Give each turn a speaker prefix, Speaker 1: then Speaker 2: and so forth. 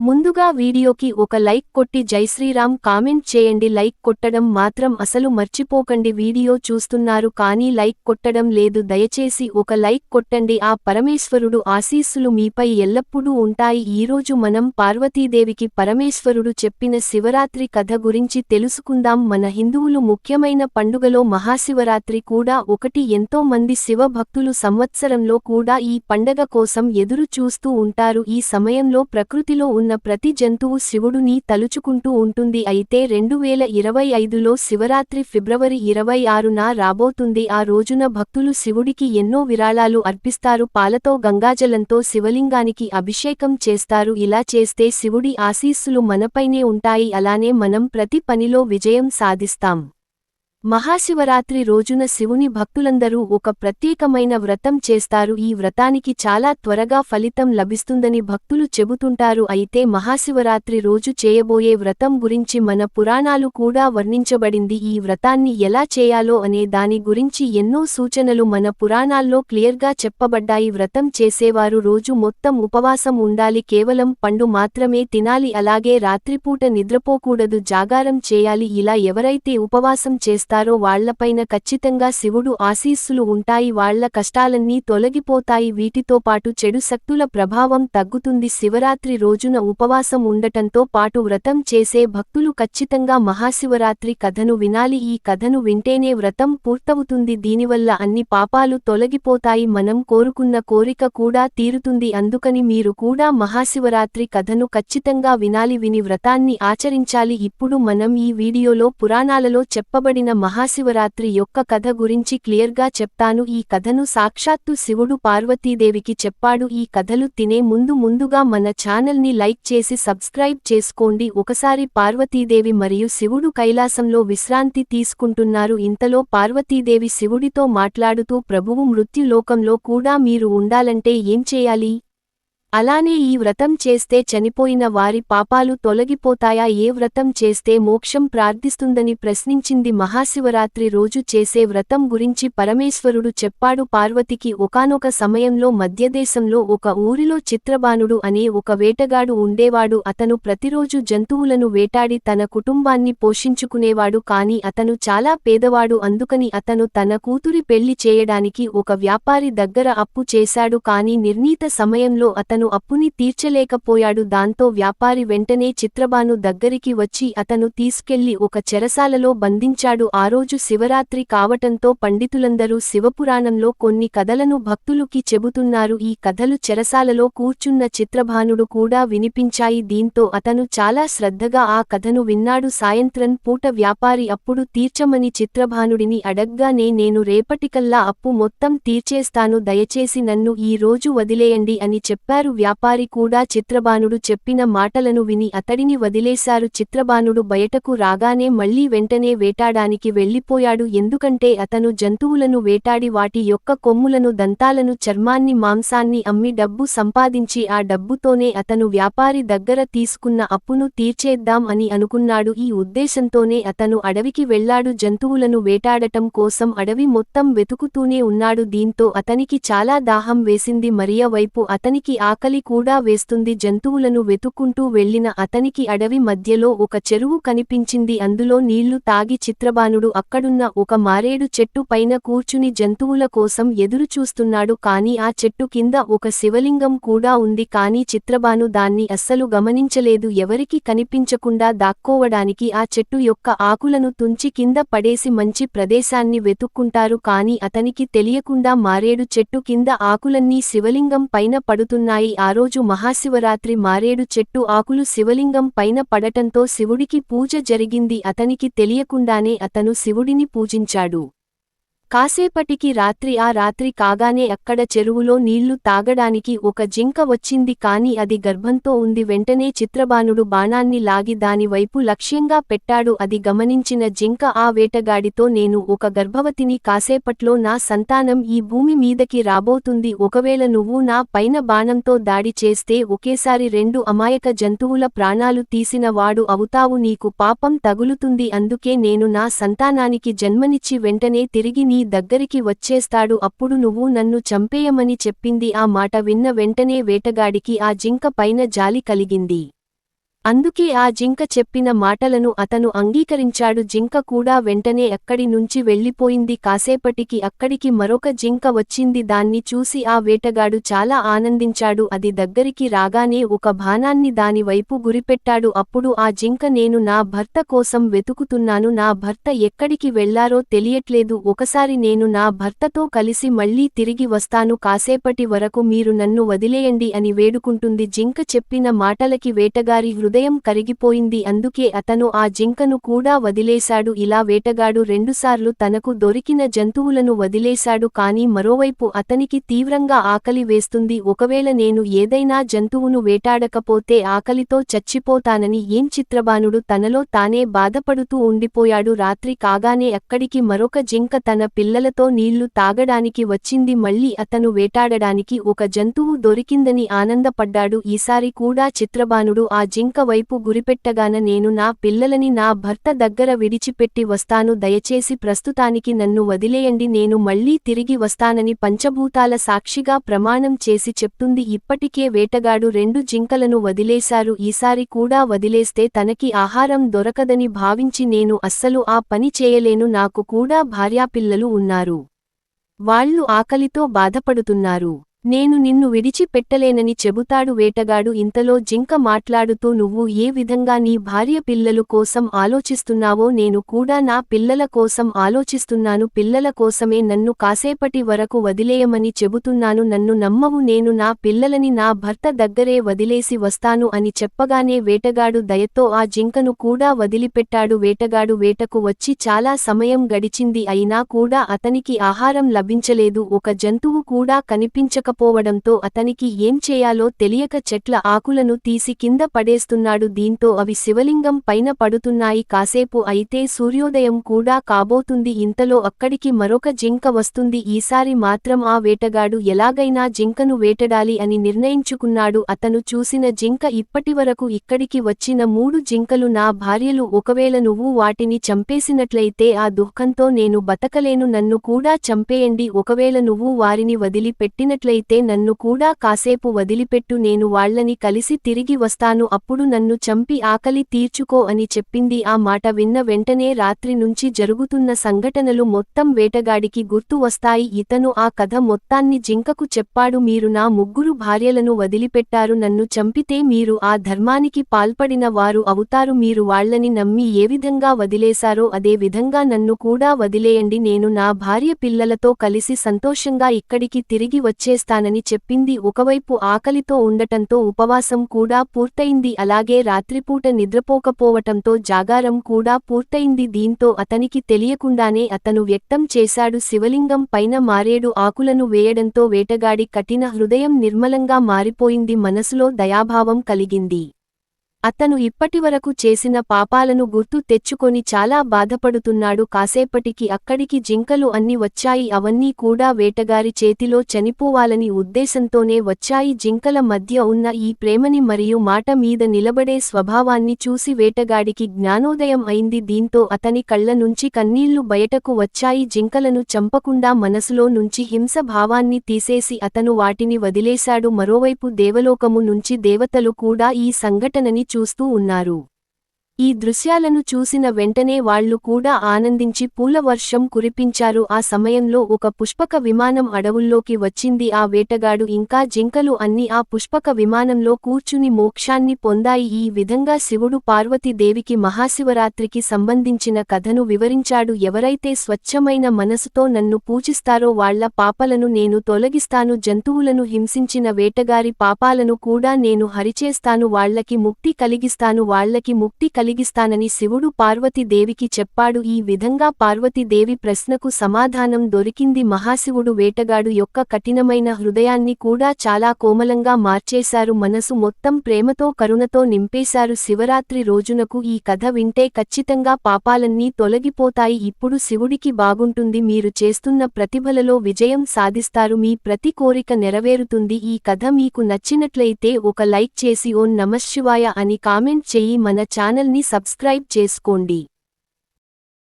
Speaker 1: ముందుగా వీడియోకి ఒక లైక్ కొట్టి జైశ్రీరామ్ కామెంట్ చేయండి. లైక్ కొట్టడం మాత్రం అసలు మర్చిపోకండి. వీడియో చూస్తున్నారు కానీ లైక్ కొట్టడం లేదు. దయచేసి ఒక లైక్ కొట్టండి. ఆ పరమేశ్వరుడు ఆశీస్సులు మీపై ఎల్లప్పుడూ ఉంటాయి. ఈరోజు మనం పార్వతీదేవికి పరమేశ్వరుడు చెప్పిన శివరాత్రి కథ గురించి తెలుసుకుందాం. మన హిందువులు ముఖ్యమైన పండుగలో మహాశివరాత్రి కూడా ఒకటి. ఎంతో మంది శివ భక్తులు సంవత్సరంలో కూడా ఈ పండగ కోసం ఎదురు చూస్తూ ఉంటారు. ఈ సమయంలో ప్రకృతిలో ఉన్న ప్రతి జంతువు శివుడుని తలుచుకుంటూ ఉంటుంది. అయితే 2025లో శివరాత్రి ఫిబ్రవరి 26న రాబోతుంది. ఆ రోజున భక్తులు శివుడికి ఎన్నో విరాళాలు అర్పిస్తారు. పాలతో గంగాజలంతో శివలింగానికి అభిషేకం చేస్తారు. ఇలా చేస్తే శివుడి ఆశీస్సులు మనపైనే ఉంటాయి. అలానే మనం ప్రతి పనిలో విజయం సాధిస్తాం. మహాశివరాత్రి రోజున శివుని భక్తులందరూ ఒక ప్రత్యేకమైన వ్రతం చేస్తారు. ఈ వ్రతానికి చాలా త్వరగా ఫలితం లభిస్తుందని భక్తులు చెబుతుంటారు. అయితే మహాశివరాత్రి రోజు చేయబోయే వ్రతం గురించి మన పురాణాలు కూడా వర్ణించబడింది. ఈ వ్రతాన్ని ఎలా చేయాలో అనే దాని గురించి ఎన్నో సూచనలు మన పురాణాల్లో క్లియర్గా చెప్పబడ్డాయి. వ్రతం చేసేవారు రోజు మొత్తం ఉపవాసం ఉండాలి. కేవలం పండు మాత్రమే తినాలి. అలాగే రాత్రిపూట నిద్రపోకూడదు. జాగారం చేయాలి. ఇలా ఎవరైతే ఉపవాసం చేస్తారో వాళ్లపైన ఖచ్చితంగా శివుడు ఆశీస్సులు ఉంటాయి. వాళ్ల కష్టాలన్నీ తొలగిపోతాయి. వీటితో పాటు చెడు శక్తుల ప్రభావం తగ్గుతుంది. శివరాత్రి రోజున ఉపవాసం ఉండటంతో పాటు వ్రతం చేసే భక్తులు ఖచ్చితంగా మహాశివరాత్రి కథను వినాలి. ఈ కథను వింటేనే వ్రతం పూర్తవుతుంది. దీనివల్ల అన్ని పాపాలు తొలగిపోతాయి. మనం కోరుకున్న కోరిక కూడా తీరుతుంది. అందుకని మీరు కూడా మహాశివరాత్రి కథను ఖచ్చితంగా వినాలి. విని వ్రతాన్ని ఆచరించాలి. ఇప్పుడు మనం ఈ వీడియోలో పురాణాలలో చెప్పబడిన మహాశివరాత్రి యొక్క కథ గురించి క్లియర్గా చెప్తాను. ఈ కథను సాక్షాత్తు శివుడు పార్వతీదేవికి చెప్పాడు. ఈ కథలు తినే ముందుగా మన ఛానల్ని లైక్ చేసి సబ్స్క్రైబ్ చేసుకోండి. ఒకసారి పార్వతీదేవి మరియు శివుడు కైలాసంలో విశ్రాంతి తీసుకుంటున్నారు. ఇంతలో పార్వతీదేవి శివుడితో మాట్లాడుతూ, ప్రభువు మృత్యులోకంలో కూడా మీరు ఉండాలంటే ఏం చేయాలి? అలానే ఈ వ్రతం చేస్తే చనిపోయిన వారి పాపాలు తొలగిపోతాయా? ఏ వ్రతం చేస్తే మోక్షం ప్రార్థిస్తుందని ప్రశ్నించింది. మహాశివరాత్రి రోజు చేసే వ్రతం గురించి పరమేశ్వరుడు చెప్పాడు పార్వతికి. ఒకానొక సమయంలో మధ్యదేశంలో ఒక ఊరిలో చిత్రబానుడు అనే ఒక వేటగాడు ఉండేవాడు. అతను ప్రతిరోజు జంతువులను వేటాడి తన కుటుంబాన్ని పోషించుకునేవాడు. కాని అతను చాలా పేదవాడు. అందుకని అతను తన కూతురి పెళ్లి చేయడానికి ఒక వ్యాపారి దగ్గర అప్పు చేశాడు. కాని నిర్ణీత సమయంలో అతను అప్పుని తీర్చలేకపోయాడు. దాంతో వ్యాపారి వెంటనే చిత్రబాను దగ్గరికి వచ్చి అతను తీసుకెళ్లి ఒక చెరసాలలో బంధించాడు. ఆ రోజు శివరాత్రి కావటంతో పండితులందరూ శివపురాణంలో కొన్ని కథలను భక్తులుకి చెబుతున్నారు. ఈ కథలు చెరసాలలో కూర్చున్న చిత్రబానుడు కూడా వినిపించాయి. దీంతో అతను చాలా శ్రద్ధగా ఆ కథను విన్నాడు. సాయంత్రం పూట వ్యాపారి అప్పుడు తీర్చమని చిత్రబానుడిని అడగ్గానే, నేను రేపటికల్లా అప్పు మొత్తం తీర్చేస్తాను, దయచేసి నన్ను ఈ రోజు వదిలేయండి అని చెప్పారు. వ్యాపారి కూడా చిత్రబానుడు చెప్పిన మాటలను విని అతడిని వదిలేశారు. చిత్రబానుడు బయటకు రాగానే మళ్లీ వెంటనే వేటాడానికి వెళ్లిపోయాడు. ఎందుకంటే అతను జంతువులను వేటాడి వాటి యొక్క కొమ్ములను, దంతాలను, చర్మాన్ని, మాంసాన్ని అమ్మి డబ్బు సంపాదించి ఆ డబ్బుతోనే అతను వ్యాపారి దగ్గర తీసుకున్న అప్పును తీర్చేద్దాం అని అనుకున్నాడు. ఈ ఉద్దేశంతోనే అతను అడవికి వెళ్లాడు. జంతువులను వేటాడటం కోసం అడవి మొత్తం వెతుకుతూనే ఉన్నాడు. దీంతో అతనికి చాలా దాహం వేసింది. మరియ వైపు అతనికి ఆకలి కూడా వేస్తుంది. జంతువులను వెతుక్కుంటూ వెళ్లిన అతనికి అడవి మధ్యలో ఒక చెరువు కనిపించింది. అందులో నీళ్లు తాగి చిత్రబానుడు అక్కడున్న ఒక మారేడు చెట్టు పైన కూర్చుని జంతువుల కోసం ఎదురుచూస్తున్నాడు. కాని ఆ చెట్టు కింద ఒక శివలింగం కూడా ఉంది. కాని చిత్రబాను దాన్ని అస్సలు గమనించలేదు. ఎవరికి కనిపించకుండా దాక్కోవడానికి ఆ చెట్టు యొక్క ఆకులను తుంచి కింద పడేసి మంచి ప్రదేశాన్ని వెతుక్కుంటారు. కాని అతనికి తెలియకుండా మారేడు చెట్టు కింద ఆకులన్నీ శివలింగం పైన పడుతున్నాయి. ఆ రోజు మహాశివరాత్రి మారేడు చెట్టు ఆకులు శివలింగం పైన పడటంతో శివుడికి పూజ జరిగింది. అతనికి తెలియకుండానే అతను శివుడిని పూజించాడు. కాసేపటికి ఆ రాత్రి కాగానే అక్కడ చెరువులో నీళ్లు తాగడానికి ఒక జింక వచ్చింది. కాని అది గర్భంతో ఉంది. వెంటనే చిత్రబానుడు బాణాన్ని లాగి దాని వైపు లక్ష్యంగా పెట్టాడు. అది గమనించిన జింక ఆ వేటగాడితో, నేను ఒక గర్భవతిని, కాసేపట్లో నా సంతానం ఈ భూమి మీదకి రాబోతుంది. ఒకవేళ నువ్వు నా పైన బాణంతో దాడి చేస్తే ఒకేసారి 2 అమాయక జంతువుల ప్రాణాలు తీసిన వాడు అవుతావు. నీకు పాపం తగులుతుంది. అందుకే నేను నా సంతానానికి జన్మనిచ్చి వెంటనే తిరిగి నీ దగ్గరికి వచ్చేస్తాడు. అప్పుడు నువ్వు నన్ను చంపేయమని చెప్పింది. ఆ మాట విన్న వెంటనే వేటగాడికి ఆ జింక పైన జాలి కలిగింది. అందుకే ఆ జింక చెప్పిన మాటలను అతను అంగీకరించాడు. జింక కూడా వెంటనే అక్కడి నుంచి వెళ్ళిపోయింది. కాసేపటికి అక్కడికి మరొక జింక వచ్చింది. దాన్ని చూసి ఆ వేటగాడు చాలా ఆనందించాడు. అది దగ్గరికి రాగానే ఒక బాణాన్ని దాని వైపు గురిపెట్టాడు. అప్పుడు ఆ జింక, నేను నా భర్త కోసం వెతుకుతున్నాను, నా భర్త ఎక్కడికి వెళ్లారో తెలియట్లేదు, ఒకసారి నేను నా భర్తతో కలిసి మళ్లీ తిరిగి వస్తాను, కాసేపటి వరకు మీరు నన్ను వదిలేయండి అని వేడుకుంటుంది. జింక చెప్పిన మాటలకి వేటగారి హృదయం కరిగిపోయింది. అందుకే అతను ఆ జింకను కూడా వదిలేశాడు. ఇలా వేటగాడు రెండుసార్లు తనకు దొరికిన జంతువులను వదిలేశాడు. కానీ మరోవైపు అతనికి తీవ్రంగా ఆకలి వేస్తుంది. ఒకవేళ నేను ఏదైనా జంతువును వేటాడకపోతే ఆకలితో చచ్చిపోతానని చిత్రబాణుడు తనలో తానే బాధపడుతూ ఉండిపోయాడు. రాత్రి కాగానే అక్కడికి మరొక జింక తన పిల్లలతో నీళ్లు తాగడానికి వచ్చింది. మళ్లీ అతను వేటాడడానికి ఒక జంతువు దొరికిందని ఆనందపడ్డాడు. ఈసారి కూడా చిత్రబాణుడు ఆ జింక వైపు గురిపెట్టగాన, నేను నా పిల్లలని నా భర్త దగ్గర విడిచిపెట్టి వస్తాను, దయచేసి ప్రస్తుతానికి నన్ను వదిలేయండి, నేను మళ్లీ తిరిగి వస్తానని పంచభూతాల సాక్షిగా ప్రమాణం చేసి చెప్తుంది. ఇప్పటికే వేటగాడు 2 జింకలను వదిలేశారు. ఈసారి కూడా వదిలేస్తే తనకి ఆహారం దొరకదని భావించి, నేను అస్సలు ఆ పని చేయలేను, నాకు కూడా భార్యాపిల్లలు ఉన్నారు, వాళ్ళు ఆకలితో బాధపడుతున్నారు, నేను నిన్ను విడిచిపెట్టలేనని చెబుతాడు వేటగాడు. ఇంతలో జింక మాట్లాడుతూ, నువ్వు ఏ విధంగా నీ భార్య పిల్లలు కోసం ఆలోచిస్తున్నావో నేను కూడా నా పిల్లల కోసం ఆలోచిస్తున్నాను, పిల్లల కోసమే నన్ను కాసేపటి వరకు వదిలేయమని చెబుతున్నాను, నన్ను నమ్మవు, నేను నా పిల్లలని నా భర్త దగ్గరే వదిలేసి వస్తాను అని చెప్పగానే వేటగాడు దయతో ఆ జింకను కూడా వదిలిపెట్టాడు. వేటగాడు వేటకు వచ్చి చాలా సమయం గడిచింది. అయినా కూడా అతనికి ఆహారం లభించలేదు. ఒక జంతువు కూడా కనిపించకపోవడంతో అతనికి ఏం చేయాలో తెలియక చెట్ల ఆకులను తీసి కింద పడేస్తున్నాడు. దీంతో అవి శివలింగం పైన పడుతున్నాయి. కాసేపు అయితే సూర్యోదయం కూడా కాబోతుంది. ఇంతలో అక్కడికి మరొక జింక వస్తుంది. ఈసారి మాత్రం ఆ వేటగాడు ఎలాగైనా జింకను వేటాడాలి అని నిర్ణయించుకున్నాడు. అతను చూసిన జింక, ఇప్పటివరకు ఇక్కడికి వచ్చిన 3 జింకలు నా భార్యలు, ఒకవేళ నువ్వు వాటిని చంపేసినట్లయితే ఆ దుఃఖంతో నేను బతకలేను, నన్ను కూడా చంపేయండి, ఒకవేళ నువ్వు వారిని వదిలి పెట్టినట్లయితే నన్ను కూడా కాసేపు వదిలిపెట్టు, నేను వాళ్లని కలిసి తిరిగి వస్తాను, అప్పుడు నన్ను చంపి ఆకలి తీర్చుకో అని చెప్పింది. ఆ మాట విన్న వెంటనే రాత్రి నుంచి జరుగుతున్న సంఘటనలు మొత్తం వేటగాడికి గుర్తు వస్తాయి. ఇతను ఆ కథ మొత్తాన్ని జింకకు చెప్పాడు. మీరు నా 3 భార్యలను వదిలిపెట్టారు, నన్ను చంపితే మీరు ఆ ధర్మానికి పాల్పడిన వారు అవుతారు, మీరు వాళ్లని నమ్మి ఏ విధంగా వదిలేశారో అదే విధంగా నన్ను కూడా వదిలేయండి, నేను నా భార్య పిల్లలతో కలిసి సంతోషంగా ఇక్కడికి తిరిగి వచ్చేస్తానని చెప్పింది. ఒకవైపు ఆకలితో ఉండటంతో ఉపవాసం కూడా పూర్తయింది. అలాగే రాత్రిపూట నిద్రపోకపోవటంతో జాగారం కూడా పూర్తయింది. దీంతో అతనికి తెలియకుండానే అతను వ్యక్తం చేశాడు. శివలింగం పైన మారేడు ఆకులను వేయడంతో వేటగాడి కఠిన హృదయం నిర్మలంగా మారిపోయింది. మనసులో దయాభావం కలిగింది. అతను ఇప్పటివరకు చేసిన పాపాలను గుర్తు తెచ్చుకొని చాలా బాధపడుతున్నాడు. కాసేపటికి అక్కడికి జింకలు అన్ని వచ్చాయి. అవన్నీ కూడా వేటగారి చేతిలో చనిపోవాలని ఉద్దేశంతోనే వచ్చాయి. జింకల మధ్య ఉన్న ఈ ప్రేమని మరియు మాట మీద నిలబడే స్వభావాన్ని చూసి వేటగాడికి జ్ఞానోదయం అయింది. దీంతో అతని కళ్ల నుంచి కన్నీళ్లు బయటకు వచ్చాయి. జింకలను చంపకుండా మనసులో నుంచి హింస భావాన్ని తీసేసి అతను వాటిని వదిలేశాడు. మరోవైపు దేవలోకము నుంచి దేవతలు కూడా ఈ సంఘటనని చూస్తూ ఉన్నారు. ఈ దృశ్యాలను చూసిన వెంటనే వాళ్లు కూడా ఆనందించి పూలవర్షం కురిపించారు. ఆ సమయంలో ఒక పుష్పక విమానం అడవుల్లోకి వచ్చింది. ఆ వేటగాడు ఇంకా జింకలు అన్ని ఆ పుష్పక విమానంలో కూర్చుని మోక్షాన్ని పొందాయి. ఈ విధంగా శివుడు పార్వతీదేవికి మహాశివరాత్రికి సంబంధించిన కథను వివరించాడు. ఎవరైతే స్వచ్ఛమైన మనసుతో నన్ను పూజిస్తారో వాళ్ల పాపాలను నేను తొలగిస్తాను, జంతువులను హింసించిన వేటగారి పాపాలను కూడా నేను హరిచేస్తాను, వాళ్లకి ముక్తి కలిగిస్తాను, వాళ్లకి ముక్తి కలిగిస్తానని శివుడు పార్వతీదేవికి చెప్పాడు. ఈ విధంగా పార్వతీదేవి ప్రశ్నకు సమాధానం దొరికింది. మహాశివుడు వేటగాడు యొక్క కఠినమైన హృదయాన్ని కూడా చాలా కోమలంగా మార్చేశారు. మనసు మొత్తం ప్రేమతో కరుణతో నింపేశారు. శివరాత్రి రోజునకు ఈ కథ వింటే ఖచ్చితంగా పాపాలన్నీ తొలగిపోతాయి. ఇప్పుడు శివుడికి బాగుంటుంది, మీరు చేస్తున్న ప్రతిభలలో విజయం సాధిస్తారు, మీ ప్రతి కోరిక నెరవేరుతుంది. ఈ కథ మీకు నచ్చినట్లయితే ఒక లైక్ చేసి ఓం నమఃశివాయ అని కామెంట్ చెయ్యి. మన ఛానల్ని సబ్స్క్రైబ్ చేసుకోండి.